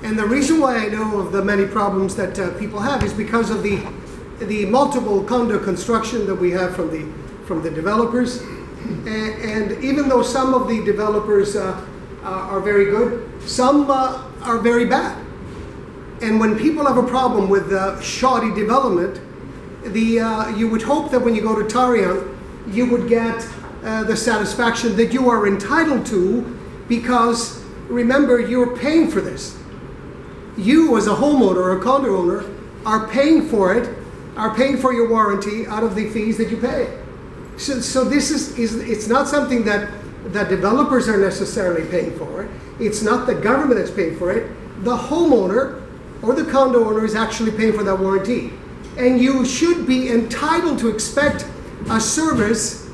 And the reason why I know of the many problems that people have is because of the multiple condo construction that we have from the developers. And even though some of the developers are very good, some are very bad. And when people have a problem with shoddy development, you would hope that when you go to Tarion, you would get the satisfaction that you are entitled to, because remember, you're paying for this. You as a homeowner or a condo owner are paying for it, are paying for your warranty out of the fees that you pay. So this is it's not something that developers are necessarily paying for. It's not the government that's paying for it. The homeowner or the condo owner is actually paying for that warranty. And you should be entitled to expect a service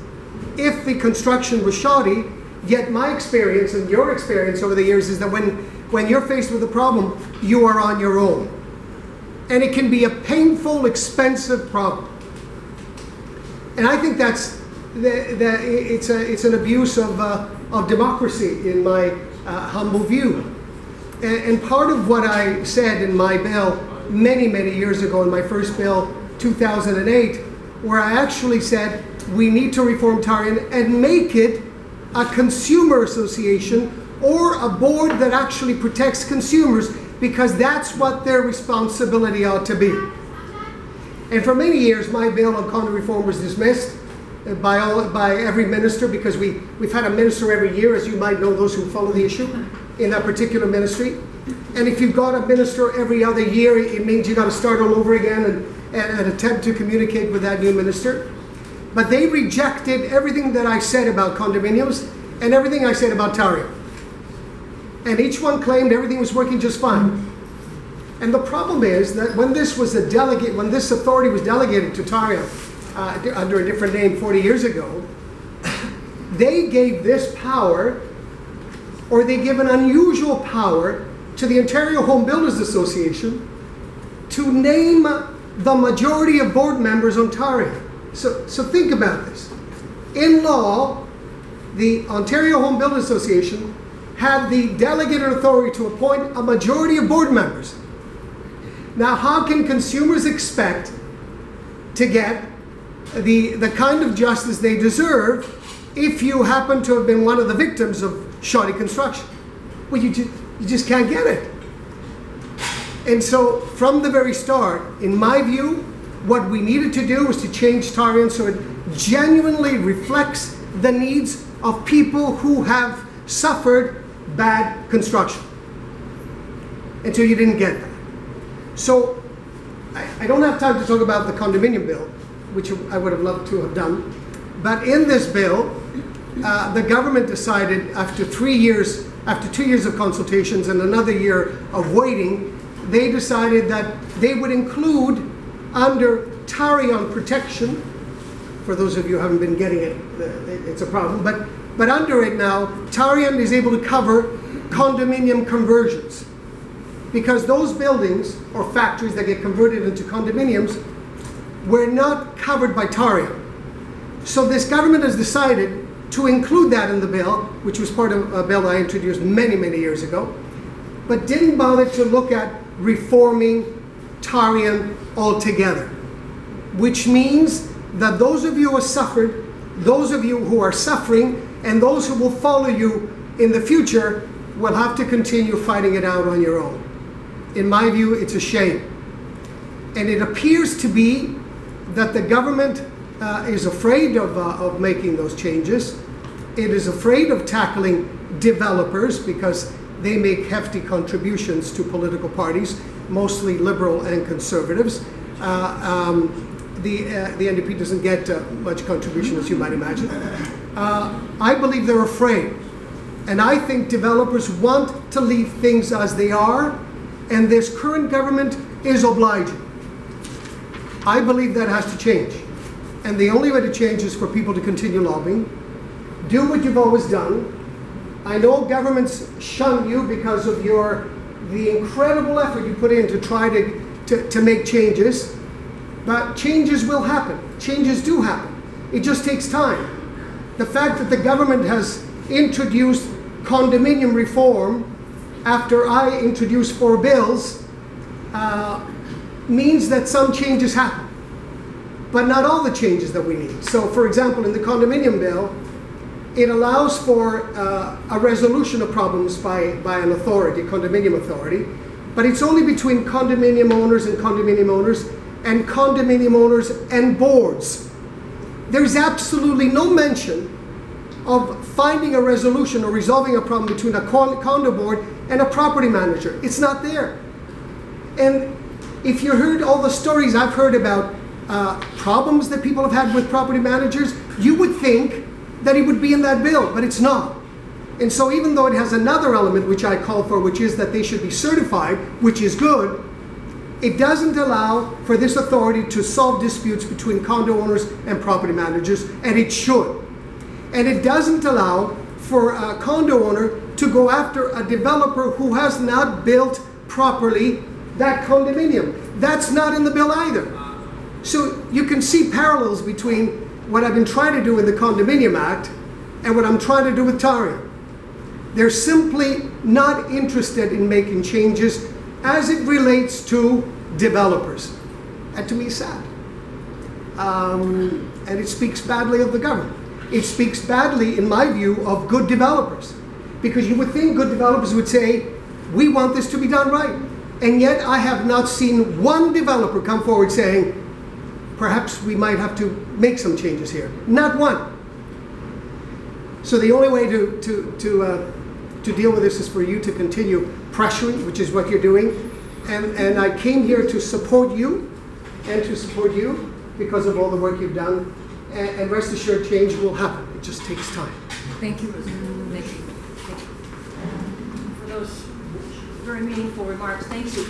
if the construction was shoddy. Yet my experience and your experience over the years is that when you're faced with a problem, you are on your own. And it can be a painful, expensive problem. And I think it's an abuse of democracy in my humble view. And part of what I said in my bill many, many years ago, in my first bill, 2008, where I actually said we need to reform Tarion and make it a consumer association or a board that actually protects consumers, because that's what their responsibility ought to be. And for many years, my bill on condo reform was dismissed by every minister, because we've had a minister every year, as you might know, those who follow the issue, in that particular ministry. And if you've got a minister every other year, it means you've got to start all over again and attempt to communicate with that new minister. But they rejected everything that I said about condominiums and everything I said about Tarion. And each one claimed everything was working just fine. And the problem is that when this authority was delegated to Tarion under a different name 40 years ago, they gave this power, or they give an unusual power to the Ontario Home Builders Association to name the majority of board members on Tarion. So think about this. In law, the Ontario Home Builders Association had the delegated authority to appoint a majority of board members. Now, how can consumers expect to get the kind of justice they deserve if you happen to have been one of the victims of shoddy construction? Well, you just can't get it. And so from the very start, in my view, what we needed to do was to change Tarion so it genuinely reflects the needs of people who have suffered bad construction. Until you didn't get that. So I don't have time to talk about the condominium bill, which I would have loved to have done. But in this bill, the government decided after 2 years of consultations and another year of waiting, they decided that they would include under Tarion protection, for those of you who haven't been getting it, it's a problem, but under it now, Tarion is able to cover condominium conversions. Because those buildings or factories that get converted into condominiums were not covered by Tarion. So this government has decided to include that in the bill, which was part of a bill I introduced many, many years ago, but didn't bother to look at reforming Tarion altogether. Which means that those of you who have suffered, those of you who are suffering, and those who will follow you in the future will have to continue fighting it out on your own. In my view, it's a shame. And it appears to be that the government is afraid of making those changes. It is afraid of tackling developers because they make hefty contributions to political parties, mostly liberal and conservatives. The NDP doesn't get much contribution, as you might imagine. I believe they're afraid. And I think developers want to leave things as they are, and this current government is obliging. I believe that has to change. And the only way to change is for people to continue lobbying. Do what you've always done. I know governments shun you because of the incredible effort you put in to try to make changes. But changes will happen. Changes do happen. It just takes time. The fact that the government has introduced condominium reform after I introduce 4 bills means that some changes happen, but not all the changes that we need. So, for example, in the condominium bill, it allows for a resolution of problems by an authority, condominium authority, but it's only between condominium owners and condominium owners and boards. There's absolutely no mention of finding a resolution or resolving a problem between a condo board and a property manager. It's not there. And if you heard all the stories I've heard about problems that people have had with property managers, you would think that it would be in that bill, but it's not. And so even though it has another element which I call for, which is that they should be certified, which is good, it doesn't allow for this authority to solve disputes between condo owners and property managers, and it should. And it doesn't allow for a condo owner to go after a developer who has not built properly that condominium. That's not in the bill either. So you can see parallels between what I've been trying to do in the Condominium Act and what I'm trying to do with Tarion. They're simply not interested in making changes as it relates to developers. And to me, sad. And it speaks badly of the government. It speaks badly, in my view, of good developers. Because you would think good developers would say, we want this to be done right. And yet I have not seen one developer come forward saying, perhaps we might have to make some changes here. Not one. So the only way to deal with this is for you to continue pressuring, which is what you're doing. And I came here to support you and to support you because of all the work you've done. And rest assured, change will happen. It just takes time. Thank you, Rosario. Thank you. Thank you for those very meaningful remarks. Thank you.